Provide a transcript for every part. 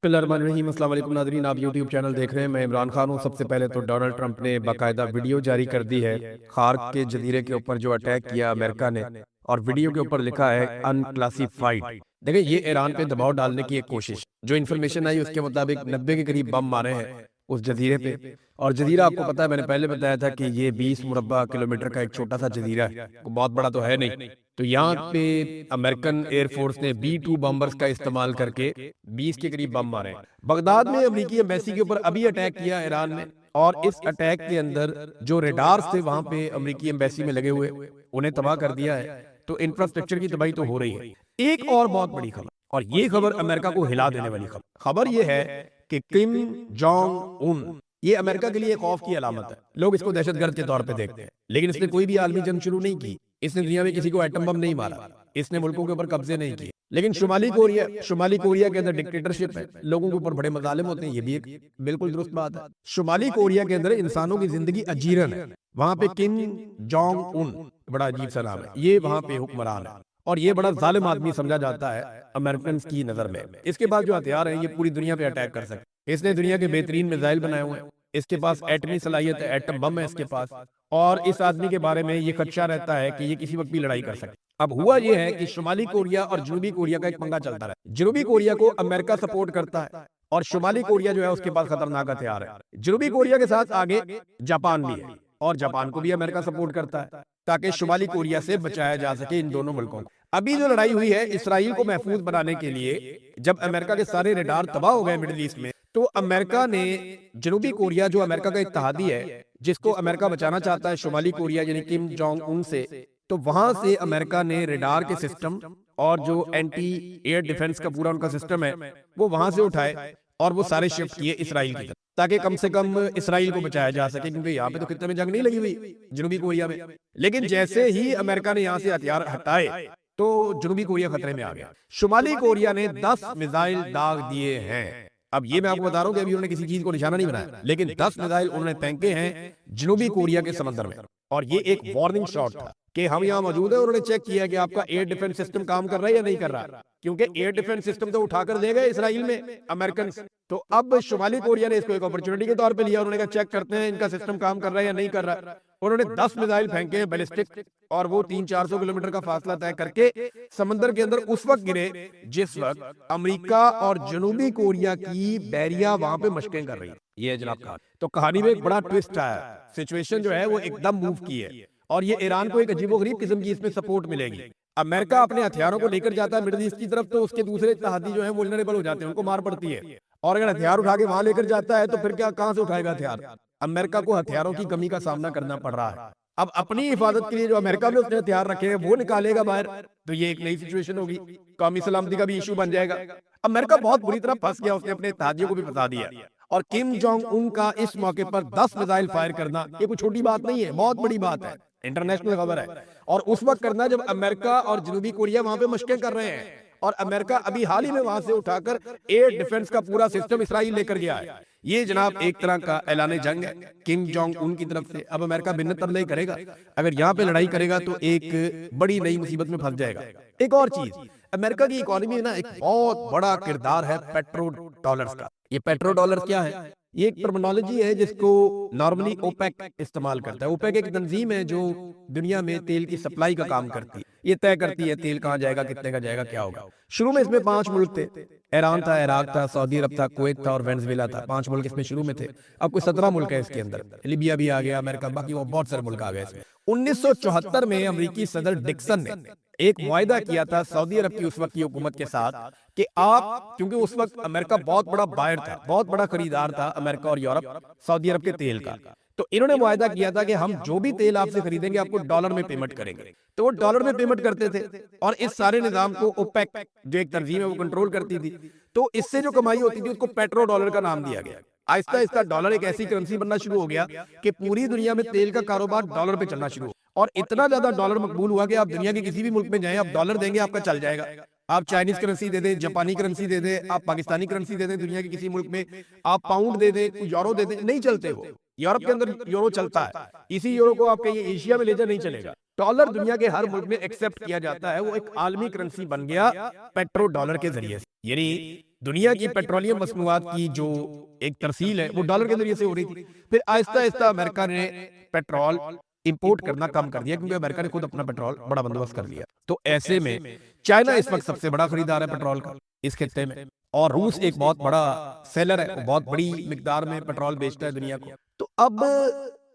بسم اللہ الرحمن الرحیم۔ السلام علیکم ناظرین، آپ یوٹیوب چینل دیکھ رہے ہیں، میں عمران خان ہوں۔ سب سے پہلے تو ڈونلڈ ٹرمپ نے باقاعدہ ویڈیو جاری کر دی ہے خارق کے جزیرے کے اوپر جو اٹیک کیا امریکہ نے، اور ویڈیو کے اوپر لکھا ہے ان کلاسیفائڈ۔ دیکھیں، یہ ایران پہ دباؤ ڈالنے کی ایک کوشش، جو انفارمیشن آئی اس کے مطابق 90 کے قریب بم مارے ہیں اس جزیرے پہ۔ اور جزیرہ آپ کو پتا ہے، میں نے پہلے بتایا تھا کہ یہ 20 مربع کلومیٹر کا ایک چھوٹا سا جزیرہ ہے، بہت بڑا تو ہے نہیں۔ تو یہاں پہ امریکن ایئر فورس نے B-2 بمبرز کا استعمال کر کے 20 کے قریب بم مارے ہیں۔ بغداد میں امریکی ایمبیسی کے اوپر ابھی اٹیک کیا ایران نے، اور اس اٹیک کے اندر جو ریڈارز تھے وہاں پہ امریکی ایمبیسی میں لگے ہوئے، انہیں تباہ کر دیا ہے۔ تو انفراسٹرکچر کی تباہی تو ہو رہی ہے۔ ایک اور بہت بڑی خبر، اور یہ خبر امریکہ کو ہلا دینے والی خبر یہ ہے کہ کم جونگ ان، یہ امریکہ کے لیے خوف کی علامت ہے۔ لوگ اس کو دہشت گرد کے طور پہ دیکھتے ہیں، لیکن اس نے کوئی بھی عالمی جنگ شروع نہیں کی، اس نے دنیا میں کسی کو ایٹم بم نہیں مارا، اس نے ملکوں کے اوپر قبضے نہیں کیے۔ لیکن شمالی کوریا کے اندر ڈکٹیٹرشپ ہے، لوگوں کے اوپر بڑے مظالم ہوتے ہیں، یہ بھی ایک بالکل درست بات ہے۔ شمالی کوریا کے اندر انسانوں کی زندگی اجیرن ہے، وہاں پہ کم جونگ ان، بڑا عجیب سا نام ہے، یہ وہاں پہ حکمران ہے، اور یہ بڑا ظالم آدمی سمجھا جاتا ہے امریکنز کی نظر میں۔ اس کے بعد جو ہتھیار ہیں، یہ پوری دنیا پہ اٹیک کر سکتے۔ اس نے دنیا کے بہترین میزائل بنائے ہوئے ہیں، اس کے پاس ایٹمی صلاحیت ہے، ایٹم بم ہے اس کے پاس، اور اس آدمی کے بارے میں یہ خدشہ رہتا ہے کہ یہ کسی وقت بھی لڑائی کر سکتا ہے۔ اب ہوا یہ ہے کہ شمالی کوریا اور جنوبی کوریا کا ایک پنگا چلتا رہا ہے۔ جنوبی کوریا کو امریکہ سپورٹ کرتا ہے، اور شمالی کوریا جو ہے اس کے پاس خطرناک ہتھیار ہے۔ جنوبی کوریا کے ساتھ آگے جاپان بھی ہے، اور جاپان کو بھی امریکہ سپورٹ کرتا ہے تاکہ شمالی کوریا سے بچایا جا سکے ان دونوں ملکوں کو۔ ابھی جو لڑائی ہوئی ہے اسرائیل کو محفوظ بنانے کے لیے، جب امریکہ کے سارے ریڈار تباہ ہو گئے مڈل ایسٹ میں، تو امریکہ نے جنوبی کوریا جو امریکہ کا اتحادی ہے، جس کو امریکہ بچانا چاہتا ہے شمالی کوریا یعنی کم جونگ ان سے، تو وہاں سے امریکہ نے ریڈار کے سسٹم اور جو اینٹی ایئر ڈیفنس کا پورا ان کا سسٹم ہے وہ وہاں سے اٹھائے، اور وہ سارے شفٹ کیے اسرائیل کی طرف، تاکہ کم سے کم اسرائیل کو بچایا جا سکے، کیونکہ یہاں پہ تو خطے میں جنگ نہیں لگی ہوئی جنوبی کوریا میں۔ لیکن جیسے ہی امریکہ نے یہاں سے ہتھیار ہٹائے تو جنوبی کوریا خطرے میں آ گیا۔ شمالی کوریا نے 10 میزائل داغ دیے ہیں۔ اب یہ میں آپ کو بتا رہا ہوں کہ ابھی انہوں نے کسی چیز کو نشانہ نہیں بنایا، لیکن 10 میزائل انہوں نے پھینکے ہیں جنوبی کوریا کے سمندر میں، اور یہ ایک وارننگ شاٹ تھا کہ ہم یہاں موجود ہیں۔ انہوں نے چیک کیا کہ آپ کا ایئر ڈیفنس سسٹم کام کر رہا ہے یا نہیں کر رہا، کیونکہ ایئر ڈیفنس سسٹم تو اٹھا کر دے گئے اسرائیل میں امریکنز۔ تو اب شمالی کوریا نے اس کو ایک اپرچونٹی کے طور پہ لیا، انہوں نے کہا چیک کرتے ہیں ان کا سسٹم کام کر رہا ہے یا نہیں کر رہا۔ انہوں نے 10 میزائل پھینکے ہیں بیلسٹک، اور وہ 300-400 کلومیٹر کا فاصلہ طے کر کے سمندر کے اندر اس وقت گرے جس وقت امریکہ اور جنوبی کوریا کی بحریہ وہاں پہ مشقیں کر رہی ہیں۔ یہ ہے جناب کہانی۔ تو کہانی میں ایک بڑا ٹوسٹ آیا، سچویشن جو ہے وہ ایک دم موو کی ہے، اور یہ ایران کو ایک عجیب و غریب قسم کی اس میں سپورٹ ملے گی۔ امریکہ اپنے ہتھیاروں کو لے کر جاتا ہے مڈل ایسٹ کی طرف، تو اس کے دوسرے اتحادی جو ہیں وہ vulnerable ہو جاتے ہیں، ان کو مار پڑتی ہے، اور اگر ہتھیار اٹھا کے وہاں لے کر جاتا ہے تو پھر کیا، کہاں سے اٹھائے گا ہتھیار؟ امریکہ کو ہتھیاروں کی کمی کا سامنا کرنا پڑ رہا ہے۔ اب اپنی حفاظت کے لیے جو امریکہ میں اس نے ہتھیار رکھے ہیں وہ نکالے گا باہر، تو یہ ایک نئی سچویشن ہوگی، قومی سلامتی کا بھی ایشو بن جائے گا۔ امریکہ بہت بری طرح پھنس گیا، اس نے اپنے اتحادیوں کو بھی پھنسا دیا، اور کم جونگ ان کا اس موقع پر 10 میزائل فائر کرنا یہ کوئی چھوٹی بات نہیں ہے، بہت بڑی بات ہے، انٹرنیشنل خبر ہے، اور اس وقت کرنا جب امریکہ اور جنوبی کوریا وہاں پہ مشقیں کر رہے ہیں، اور امریکہ ابھی حال ہی میں وہاں سے اٹھا کر ایئر ڈیفنس کا پورا سسٹم اسرائیل لے کر گیا ہے۔ یہ جناب ایک طرح کا اعلان جنگ ہے کم جونگ ان کی طرف سے۔ اب امریکہ بنت ترلئی کرے گا، اگر یہاں پہ لڑائی کرے گا تو ایک بڑی نئی مصیبت میں پھنس جائے گا۔ ایک اور چیز، امریکہ کی اکانومی میں نا ایک بہت بڑا کردار ہے پیٹرو ڈالرز کا۔ یہ پیٹرو ڈالرز کیا ہے؟ یہ ایک ٹرمنالوجی ہے جس کو نارملی اوپیک استعمال کرتا ہے۔ اوپیک ایک تنظیم ہے جو دنیا میں تیل کی سپلائی کا کام کرتی ہے، یہ طے کرتی ہے تیل کہاں جائے گا، کتنے کا جائے گا، کیا ہوگا۔ شروع میں اس میں 5 ملک تھے، ایران تھا، عراق تھا، سعودی عرب تھا، کویت تھا، اور وینزویلا تھا۔ 5 ملک اس میں شروع میں تھے، اب کوئی 17 ملک ہے اس کے اندر، لیبیا بھی آ گیا، امریکہ، باقی وہ بہت سارے ملک آ گئے اس میں۔ 1974 میں امریکی صدر ڈکسن نے ایک معاہدہ کیا تھا سعودی عرب کی اس وقت کی حکومت کے ساتھ کہ آپ، کیونکہ اس وقت امریکہ بہت بڑا بائر تھا، بہت بڑا خریدار تھا امریکہ اور یورپ سعودی عرب کے تیل کا، تو انہوں نے معاہدہ کیا تھا کہ ہم جو بھی تیل آپ سے خریدیں گے آپ کو ڈالر میں پیمنٹ کریں گے، تو وہ ڈالر میں پیمنٹ کرتے تھے، اور اس سارے نظام کو اوپیک جو ایک تنظیم ہے وہ کنٹرول کرتی تھی، تو اس سے جو کمائی ہوتی تھی اس کو پیٹرو ڈالر کا نام دیا گیا۔ آہستہ آہستہ ڈالر ایک ایسی کرنسی بننا شروع ہو گیا کہ پوری دنیا میں تیل کا کاروبار ڈالر پہ چلنا شروع ہو، اور اتنا زیادہ ڈالر مقبول ہوا کہ آپ دنیا کے کسی بھی ملک میں جائیں، آپ ڈالر دیں گے آپ کا چل جائے گا۔ آپ چائنیز کرنسی دے دیں، جاپانی کرنسی دے دیں، آپ پاکستانی کرنسی دے دیں دنیا کے کسی ملک میں، آپ پاؤنڈ دے دیں، یورو دے دیں، نہیں چلتے وہ۔ یورپ کے اندر یورو چلتا ہے، اسی یورو کو آپ کہیں ایشیا میں لے جائیں نہیں چلے گا۔ ڈالر دنیا کے ہر ملک میں ایکسپٹ کیا جاتا ہے، وہ ایک عالمی کرنسی بن گیا پیٹرو ڈالر کے ذریعے سے، یعنی دنیا کی پیٹرولیم مصنوعات کی جو ایک ترسیل ہے وہ ڈالر کے ذریعے سے ہو رہی تھی۔ پھر آہستہ آہستہ امریکہ نے پیٹرول امپورٹ کرنا کم کر دیا، کیونکہ امریکہ نے خود اپنا پیٹرول بڑا بندوبست کر لیا۔ تو ایسے میں چائنا اس وقت سب سے بڑا خریدار ہے پیٹرول کا اس خطے میں، اور روس ایک بہت بڑا سیلر ہے، وہ بہت بڑی مقدار میں پیٹرول بیچتا ہے دنیا کو۔ تو اب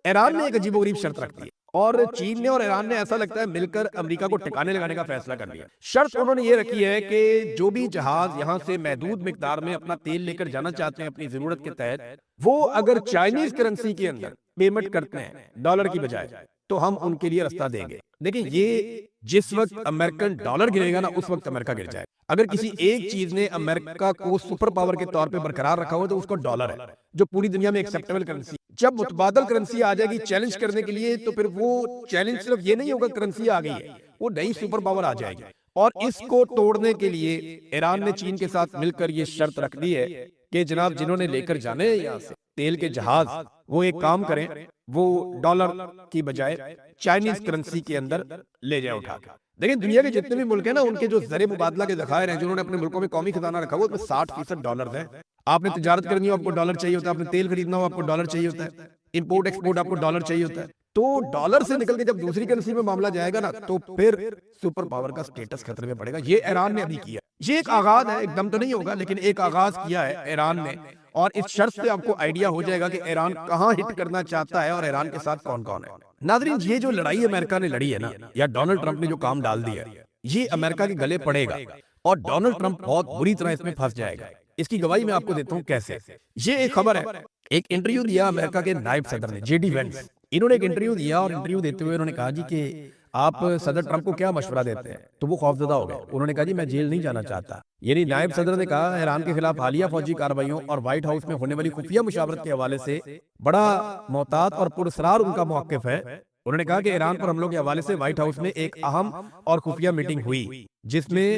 ایران نے ایک عجیب و غریب شرط رکھ دی، اور چین نے اور ایران نے ایسا لگتا ہے مل کر امریکہ کو ٹھکانے لگانے کا فیصلہ کر لیا۔ شرط انہوں نے یہ رکھی ہے کہ جو بھی جہاز یہاں سے محدود مقدار میں اپنا تیل لے کر جانا چاہتے ہیں اپنی ضرورت کے تحت، وہ اگر چائنیز کرنسی کے اندر پیمنٹ کرتے ہیں ڈالر کی بجائے تو ہم ان کے لیے راستہ دیں گے۔ دیکھیں، یہ جس وقت امریکن ڈالر گرے گا نا اس وقت امریکہ گر جائے۔ اگر کسی ایک چیز نے امریکہ کو سپر پاور کے طور پہ برقرار رکھا ہوا تو اس کو ڈالر ہے، جو پوری دنیا میں ایکسیپٹیبل کرنسی۔ جب متبادل کرنسی آ جائے گی چیلنج کرنے کے لیے، تو پھر وہ چیلنج صرف یہ نہیں ہوگا کرنسی آ گئی ہے، وہ نئی سپر پاور آ جائے گی۔ اور اس کو توڑنے کے لیے ایران نے چین کے ساتھ مل کر یہ شرط رکھ دی ہے کہ جناب جنہوں نے لے کر جانے ہیں یہاں سے تیل کے جہاز، وہ ایک کام کریں، وہ ڈالر کی بجائے چائنیز کرنسی کے اندر لے جائیں اٹھا کے۔ دیکھیں، دنیا کے جتنے بھی ملک ہیں نا، ان کے جو زر مبادلہ کے ذخائر ہیں جنہوں نے اپنے ملکوں میں قومی خزانہ رکھا ہوا، اس میں 60% ڈالر ہیں۔ آپ نے تجارت کرنی ہو آپ کو ڈالر چاہیے ہوتا ہے، آپ نے تیل خریدنا ہو آپ کو ڈالر چاہیے ہوتا ہے، امپورٹ ایکسپورٹ آپ کو ڈالر چاہیے ہوتا ہے۔ تو ڈالر سے نکل کے جب دوسری کرنسی میں معاملہ جائے گا نا، تو پھر سپر پاور کا سٹیٹس خطرے میں پڑے گا۔ یہ ایران نے ابھی کیا، یہ ایک آغاز ہے، ایک دم تو نہیں ہوگا لیکن ایک آغاز کیا ہے ایران نے، اور اس شرط سے آپ کو آئیڈیا ہو جائے گا کہ ایران کہاں ہٹ کرنا چاہتا ہے اور ایران کے ساتھ کون کون ہے۔ ناظرین، یہ جو لڑائی امریکہ نے لڑی ہے نا، یا ڈونلڈ ٹرمپ نے جو کام ڈال دیا ہے، یہ امریکہ کے گلے پڑے گا، اور ڈونلڈ ٹرمپ بہت بری طرح اس میں پھنس جائے گا۔ اس کی گواہی میں آپ کو دیتا ہوں کیسے۔ یہ ایک خبر ہے، ایک انٹرویو دیا امریکہ کے نائب صدر نے، جے ڈی وینس، انہوں نے ایک انٹرویو دیا، اور انٹرویو دیتے ہوئے انہوں نے کہا جی کہ آپ صدر ٹرمپ کو کیا مشورہ دیتے ہیں؟ تو وہ خوفزدہ ہو گئے، انہوں نے کہا جی میں جیل نہیں جانا چاہتا۔ یعنی نائب صدر نے کہا ایران کے خلاف حالیہ فوجی کارروائیوں اور وائٹ ہاؤس میں ہونے والی خفیہ مشاورت کے حوالے سے بڑا محتاط اور پراسرار ان کا موقف ہے۔ انہوں نے کہا کہ ایران پر حملوں کے حوالے سے وائٹ ہاؤس میں ایک اہم اور خفیہ میٹنگ ہوئی، جس میں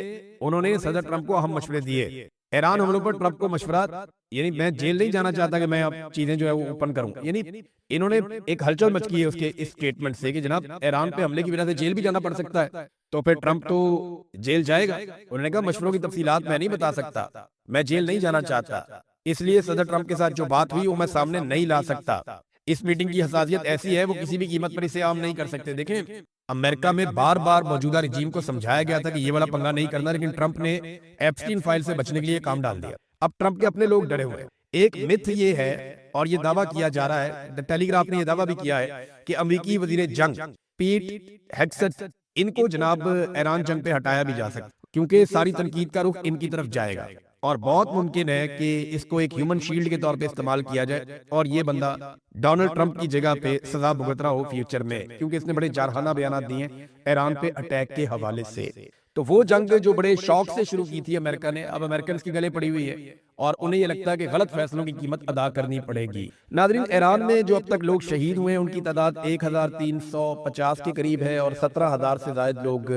انہوں نے صدر ٹرمپ کو اہم مشورے دیے۔ ایران حملوں پر ٹرمپ کو مشورات، یعنی میں جیل نہیں جانا چاہتا کہ میں اب چیزیں جو ہے وہ اوپن کروں، یعنی انہوں نے ایک ہلچل مچ کی ہے اس کے اس سٹیٹمنٹ سے کہ جناب ایران پہ حملے کی وجہ سے جیل بھی جانا پڑ سکتا ہے، تو پھر ٹرمپ تو جیل جائے گا۔ انہوں نے کہا مشوروں کی تفصیلات میں نہیں بتا سکتا، میں جیل نہیں جانا چاہتا، اس لیے صدر ٹرمپ کے ساتھ جو بات ہوئی وہ میں سامنے نہیں لا سکتا۔ اس میٹنگ کی حساسیت ایسی ہے وہ کسی بھی قیمت پر اسے عام نہیں کر سکتے۔ دیکھیں، امریکہ میں بار بار موجودہ رجیم کو سمجھایا گیا تھا کہ یہ والا پنگا نہیں کرنا، لیکن ٹرمپ نے ایپسٹین فائل سے بچنے کے لیے کام ڈال دیا۔ اب ٹرمپ کے اپنے لوگ ڈرے ہوئے ہیں۔ ایک متھ یہ ہے، اور یہ دعویٰ کیا جا رہا ہے، ٹیلی گراف نے یہ دعویٰ بھی کیا ہے کہ امریکی وزیر جنگ پیٹ ہیگسٹ، ان کو جناب ایران جنگ پہ ہٹایا بھی جا سکتا، کیونکہ ساری تنقید کا رخ ان کی طرف جائے گا، اور بہت ممکن ہے کہ اس کو ایک ہیومن شیلڈ کے طور پہ استعمال کیا جائے، اور یہ بندہ ڈونلڈ ٹرمپ کی جگہ پہ سزا بھگت رہا ہو فیوچر میں، کیونکہ اس نے بڑے جارحانہ بیانات دیے ہیں ایران پہ اٹیک کے حوالے سے۔ تو وہ جنگ جو بڑے شوق سے شروع کی تھی امریکہ نے، اب امریکنز کی گلے پڑی ہوئی ہے، اور انہیں یہ لگتا ہے کہ غلط فیصلوں کی قیمت ادا کرنی پڑے گی۔ ناظرین، ایران میں جو اب تک لوگ شہید ہوئے ہیں ان کی تعداد 1350 کے قریب ہے، اور 17,000 سے زائد لوگ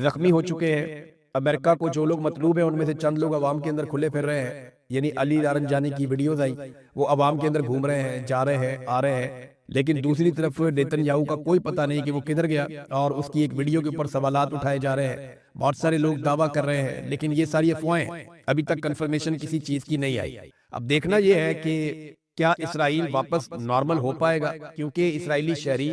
زخمی ہو چکے ہیں۔ امریکہ کو جو لوگ مطلوب ہیں ان میں سے چند لوگ عوام کے اندر کھلے پھر رہے ہیں، یعنی علی لارنجانی کی ویڈیوز آئی، وہ عوام کے اندر گھوم رہے ہیں، جا رہے ہیں، آ رہے ہیں، لیکن دوسری طرف نیتن یاہو کا کوئی پتہ نہیں کہ وہ کدھر گیا، اور اس کی ایک ویڈیو کے اوپر سوالات اٹھائے جا رہے ہیں، بہت سارے لوگ دعویٰ کر رہے ہیں، لیکن یہ ساری افواہیں، ابھی تک کنفرمیشن کسی چیز کی نہیں آئی۔ اب دیکھنا یہ ہے کہ کیا اسرائیل واپس نارمل ہو پائے گا، کیونکہ اسرائیلی شہری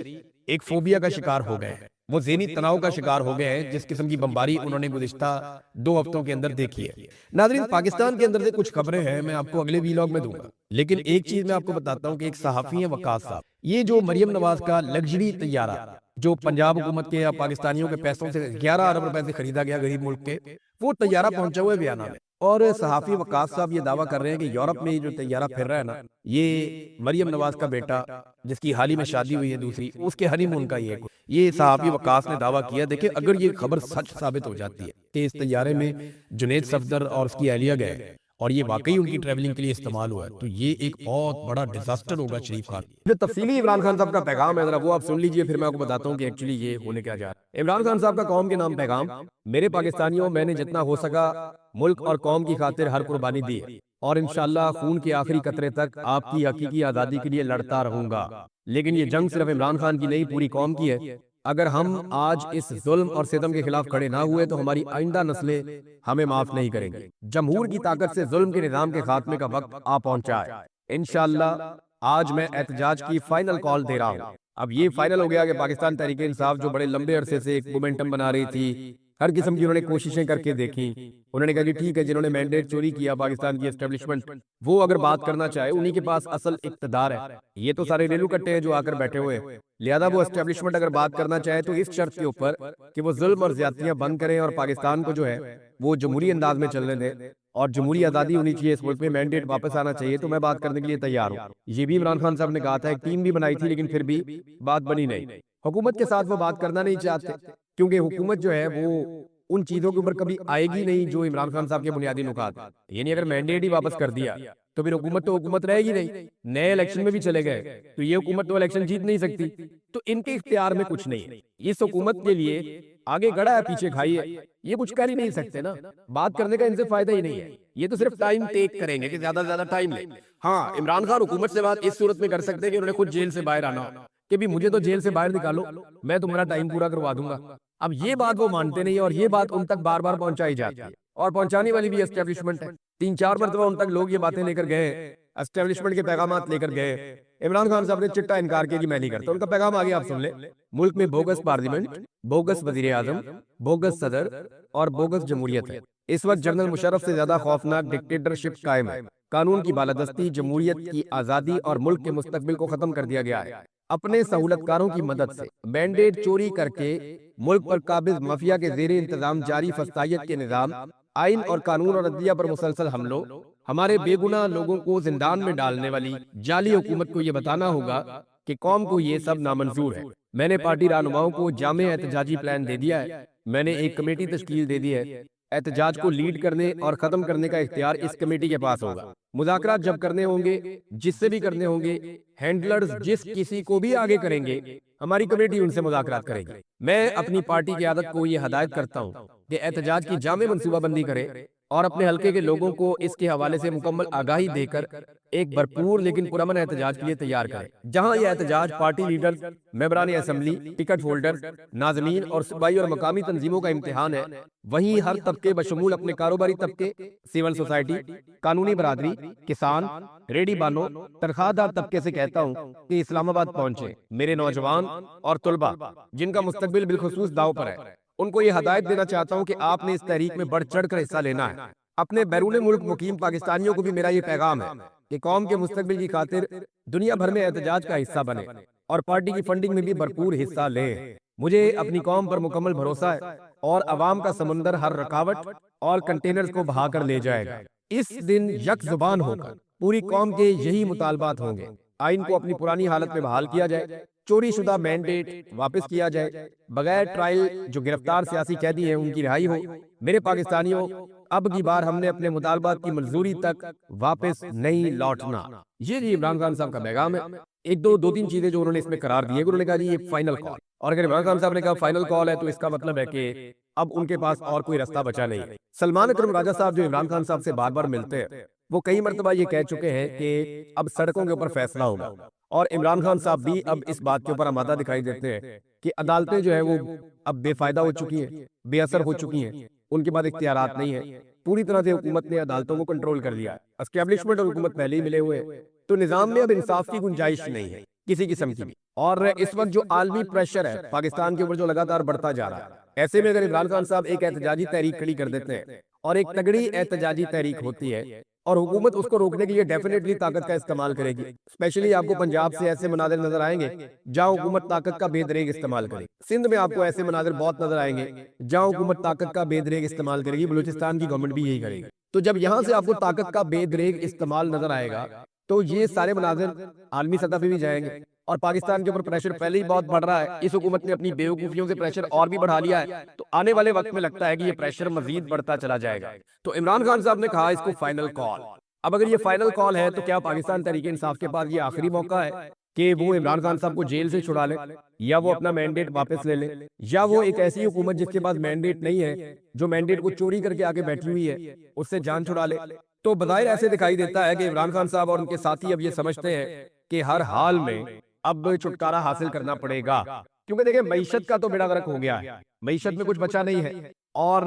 ایک فوبیا کا شکار ہو گئے ہیں، وہ ذہنی تناؤ کا شکار ہو گئے ہیں، جس قسم کی بمباری انہوں نے گزشتہ 2 ہفتوں کے اندر دیکھی ہے۔ ناظرین، پاکستان کے اندر سے کچھ خبریں ہیں، میں آپ کو اگلے ویلاگ میں دوں گا، لیکن ایک چیز میں آپ کو بتاتا ہوں کہ ایک صحافی ہیں وقاص صاحب، یہ جو مریم نواز کا لگژری طیارہ جو پنجاب حکومت کے یا پاکستانیوں کے پیسوں سے 11 ارب روپے سے خریدا گیا غریب ملک کے، وہ طیارہ پہنچا ہوا ہے ویانا میں، اور صحافی وقاص صاحب یہ دعویٰ کر رہے ہیں کہ یورپ میں یہ جو طیارہ پھر رہا ہے نا، یہ مریم نواز کا بیٹا جس کی حال ہی میں شادی ہوئی ہے دوسری، اس کے ہنی مون کا یہ صحافی وقاص نے دعویٰ کیا۔ دیکھیں، اگر یہ خبر سچ ثابت ہو جاتی ہے کہ اس طیارے میں جنید صفدر اور اس کی اہلیہ گئے، اور یہ واقعی ان کی ٹریولنگ کے لیے استعمال ہوا ہے، تو یہ ایک بہت بڑا ڈیزاسٹر ہوگا شریف خان۔ جو تفصیلی عمران خان صاحب کا پیغام ہے ذرا وہ آپ سن لیجئے، پھر میں آپ کو بتاتا ہوں کہ ایکچولی یہ ہونے کیا جا رہا ہے۔ عمران خان صاحب کا قوم کے نام پیغام: میرے پاکستانیوں، میں نے جتنا ہو سکا ملک اور قوم کی خاطر ہر قربانی دی ہے، اور انشاءاللہ خون کے آخری قطرے تک آپ کی حقیقی آزادی کے لیے لڑتا رہوں گا، لیکن یہ جنگ صرف عمران خان کی نہیں، پوری قوم کی ہے۔ اگر ہم آج اس ظلم اور ستم کے خلاف کھڑے نہ ہوئے تو ہماری آئندہ نسلیں ہمیں معاف نہیں کریں گی۔ جمہور کی طاقت سے ظلم کے نظام کے خاتمے کا وقت آ پہنچا ہے۔ انشاءاللہ آج میں احتجاج کی فائنل کال دے رہا ہوں۔ اب یہ فائنل ہو گیا کہ پاکستان تحریک انصاف جو بڑے لمبے عرصے سے ایک مومنٹم بنا رہی تھی، ہر قسم کی انہوں نے کوششیں کر کے دیکھی، انہوں نے کہا کہ ٹھیک ہے جنہوں نے مینڈیٹ چوری کیا پاکستان کی اسٹیبلشمنٹ، وہ اگر بات کرنا چاہے انہی کے پاس اصل اقتدار ہے۔ یہ تو سارے ریلو کٹے ہیں جو آ کر بیٹھے ہوئے ہیں، لہذا وہ اسٹیبلشمنٹ اگر بات کرنا چاہے تو اس شرط کے اوپر کہ وہ ظلم اور زیادتیاں بند کریں اور پاکستان کو جو ہے وہ جمہوری انداز میں چلنے دیں اور جمہوری آزادی ہونی چاہیے، اس ملک میں مینڈیٹ واپس آنا چاہیے، تو میں بات کرنے کے لیے تیار ہوں۔ یہ بھی عمران خان صاحب نے کہا تھا، ایک ٹیم بھی بنائی تھی لیکن پھر بھی بات بنی نہیں۔ حکومت کے ساتھ وہ بات کرنا نہیں چاہتے کیونکہ حکومت جو ہے وہ ان چیزوں کے اوپر کبھی آئے گی نہیں جو عمران خان صاحب کے بنیادی نکات ہیں۔ یعنی اگر مینڈیٹ ہی واپس کر دیا تو پھر حکومت تو حکومت رہے گی نہیں، نئے الیکشن میں بھی چلے گئے تو یہ حکومت تو الیکشن جیت نہیں سکتی، تو ان کے اختیار میں کچھ نہیں ہے۔ اس حکومت کے لیے آگے گڑا ہے پیچھے کھائی ہے، یہ کچھ کر ہی نہیں سکتے نا، بات کرنے کا ان سے فائدہ ہی نہیں ہے۔ یہ تو صرف ٹائم ٹیک کریں گے کہ زیادہ سے زیادہ ٹائم لیں۔ ہاں، عمران خان حکومت سے بات اس صورت میں کر سکتے ہیں کہ انہوں نے خود جیل سے باہر آنا ہو کہ بھی مجھے تو جیل سے باہر نکالو، میں تمہارا ٹائم پورا کروا دوں گا۔ اب یہ بات وہ مانتے نہیں اور یہ بات ان تک بار بار پہنچائی جاتی ہے اور پہنچانے والی بھی اسٹیبلشمنٹ ہے۔ 3-4 مرتبہ ان تک لوگ یہ باتیں لے کر گئے، اسٹیبلشمنٹ کے پیغامات لے کر گئے۔ عمران خان صاحب نے چٹا انکار کیا کہ میں نہیں کرتا۔ ان کا پیغام آگے آپ سن لیں، ملک میں بوگس پارلیمنٹ، بوگس وزیر اعظم، بوگس صدر اور بوگس جمہوریت ہے۔ اس وقت جنرل مشرف سے زیادہ خوفناک ڈکٹیٹرشپ قائم ہے، قانون کی بالادستی، جمہوریت کی آزادی اور ملک کے مستقبل کو ختم کر دیا گیا ہے۔ اپنے سہولت کاروں کی مدد سے مینڈیٹ چوری کر کے ملک پر قابض مافیا کے زیر انتظام جاری فسطائیت کے نظام، آئین اور قانون اور عدلیہ پر مسلسل حملوں، ہمارے بے گناہ لوگوں کو زندان میں ڈالنے والی جعلی حکومت کو یہ بتانا ہوگا کہ قوم کو یہ سب نامنظور ہے۔ میں نے پارٹی رہنماؤں کو جامع احتجاجی پلان دے دیا ہے، میں نے ایک کمیٹی تشکیل دے دی ہے۔ احتجاج کو لیڈ کرنے اور ختم کرنے کا اختیار اس کمیٹی کے پاس ہوگا۔ مذاکرات جب کرنے ہوں گے، جس سے بھی کرنے ہوں گے، ہینڈلرز جس کسی کو بھی آگے کریں گے، ہماری کمیٹی ان سے مذاکرات کرے گی۔ میں اپنی پارٹی قیادت کو یہ ہدایت کرتا ہوں کہ احتجاج کی جامع منصوبہ بندی کرے اور اپنے حلقے کے لوگوں کو اس کے حوالے سے مکمل آگاہی دے کر ایک بھرپور لیکن پرامن احتجاج کے لیے تیار کرے۔ جہاں یہ احتجاج پارٹی لیڈرز، ممبران اسمبلی، ٹکٹ ہولڈرز، ناظمین اور صوبائی اور مقامی تنظیموں کا امتحان ہے، وہیں ہر طبقے بشمول اپنے کاروباری طبقے، سول سوسائٹی، قانونی برادری، کسان، ریڈی بانوں، تنخواہ دار طبقے سے کہتا ہوں کہ اسلام آباد پہنچے۔ میرے نوجوان اور طلباء جن کا مستقبل بالخصوص داؤ پر ہے، ان کو یہ ہدایت دینا چاہتا ہوں کہ آپ نے اس تحریک میں بڑھ چڑھ کر حصہ لینا ہے۔ اپنے بیرون ملک مقیم پاکستانیوں کو بھی میرا یہ پیغام ہے کہ قوم کے مستقبل کی خاطر دنیا بھر میں احتجاج کا حصہ بنے اور پارٹی کی فنڈنگ میں بھی بھرپور حصہ لیں۔ مجھے اپنی قوم پر مکمل بھروسہ ہے اور عوام کا سمندر ہر رکاوٹ اور کنٹینرز کو بہا کر لے جائے گا۔ اس دن یک زبان ہو کر پوری قوم کے یہی مطالبات ہوں گے۔ آئین کو اپنی پرانی حالت میں بحال کیا جائے، چوری شدہ مینڈیٹ واپس کیا جائے، بغیر ٹرائل جو گرفتار سیاسی قیدی ہیں ان کی رہائی ہو۔ میرے پاکستانیوں، اب کی بار ہم نے اپنے مطالبات کی منظوری تک واپس نہیں لوٹنا۔ یہ عمران خان صاحب کا پیغام ہے۔ ایک دو تین چیزیں جو انہوں نے اس میں قرار دی ہے، انہوں نے کہا جی یہ فائنل کال، اور اگر عمران خان صاحب نے کہا فائنل کال ہے تو اس کا مطلب ہے کہ اب ان کے پاس اور کوئی راستہ بچا نہیں ہے۔ سلمان اکرم راجہ صاحب جو عمران خان صاحب سے بار بار ملتے ہیں، وہ کئی مرتبہ یہ کہہ چکے ہیں کہ اب سڑکوں کے اوپر فیصلہ ہوگا، اور عمران خان صاحب بھی اب اس بات کے اوپر آمادہ دکھائی دیتے ہیں کہ عدالتیں جو ہے وہ اب بے فائدہ ہو چکی ہیں، بے اثر ہو چکی ہیں، ان کے بعد اختیارات نہیں ہیں۔ پوری طرح سے حکومت نے عدالتوں کو کنٹرول کر لیا ہے، اسٹیبلشمنٹ اور حکومت پہلے ہی ملے ہوئے ہیں، تو نظام میں اب انصاف کی گنجائش نہیں ہے کسی قسم کی بھی۔ اور اس وقت جو عالمی پریشر ہے پاکستان کے اوپر جو لگاتار بڑھتا جا رہا ہے، ایسے میں اگر عمران خان صاحب ایک احتجاجی تحریک کھڑی کر دیتے ہیں اور ایک تگڑی احتجاجی تحریک ہوتی ہے اور حکومت اس کو روکنے کے لیے ڈیفینیٹلی طاقت کا استعمال کرے گی، اسپیشلی آپ کو پنجاب سے ایسے مناظر نظر آئیں گے جہاں حکومت طاقت کا بے دریغ استعمال کرے گی، سندھ میں آپ کو ایسے مناظر بہت نظر آئیں گے جہاں حکومت طاقت کا بے دریغ استعمال کرے گی، بلوچستان کی گورنمنٹ بھی یہی کرے گی۔ تو جب یہاں سے آپ کو طاقت کا بے دریغ استعمال نظر آئے گا تو یہ سارے مناظر عالمی سطح پہ بھی جائیں گے، اور پاکستان کے اوپر پریشر پہلے ہی بہت بڑھ رہا ہے، اس حکومت نے اپنی بیوقوفیوں سے پریشر اور بھی بڑھا لیا ہے، تو آنے والے وقت میں لگتا ہے کہ یہ پریشر مزید بڑھتا چلا جائے گا۔ تو عمران خان صاحب نے کہا اس کو فائنل کال۔ اب اگر یہ فائنل کال ہے تو کیا پاکستان تحریک انصاف کے پاس یہ آخری موقع ہے کہ وہ عمران خان صاحب کو جیل سے چھڑا لے، یا وہ اپنا مینڈیٹ واپس لے لے، یا وہ ایک ایسی حکومت جس کے پاس مینڈیٹ نہیں ہے، جو مینڈیٹ کو چوری کر کے آگے بیٹھی ہوئی ہے، اس سے جان چھڑا لے؟ تو بظاہر ایسے دکھائی دیتا ہے کہ عمران خان صاحب اور ان کے ساتھی اب یہ سمجھتے ہیں کہ ہر حال میں اب چھٹکارا حاصل کرنا پڑے گا، کیونکہ دیکھیں معیشت کا تو بیڑا غرق ہو گیا ہے، معیشت میں کچھ بچا نہیں ہے، اور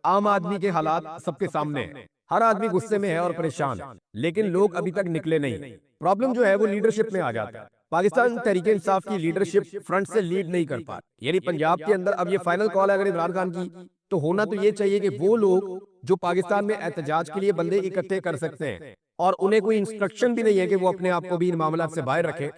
عام آدمی کے حالات سب کے سامنے ہیں، ہر آدمی غصے میں ہے اور پریشان ہے، لیکن لوگ ابھی تک نکلے نہیں۔ پرابلم جو ہے وہ لیڈرشپ میں آ جاتا ہے۔ پاکستان تحریک انصاف کی لیڈرشپ فرنٹ سے لیڈ نہیں کر پا، یعنی پنجاب کے اندر اب یہ فائنل کال ہے اگر عمران خان کی، تو ہونا تو یہ چاہیے کہ وہ لوگ جو پاکستان میں احتجاج کے لیے بندے اکٹھے کر سکتے ہیں اور انہیں کوئی انسٹرکشن بھی نہیں ہے کہ وہ اپنے آپ کو بھی ان معاملات سے باہر رکھے،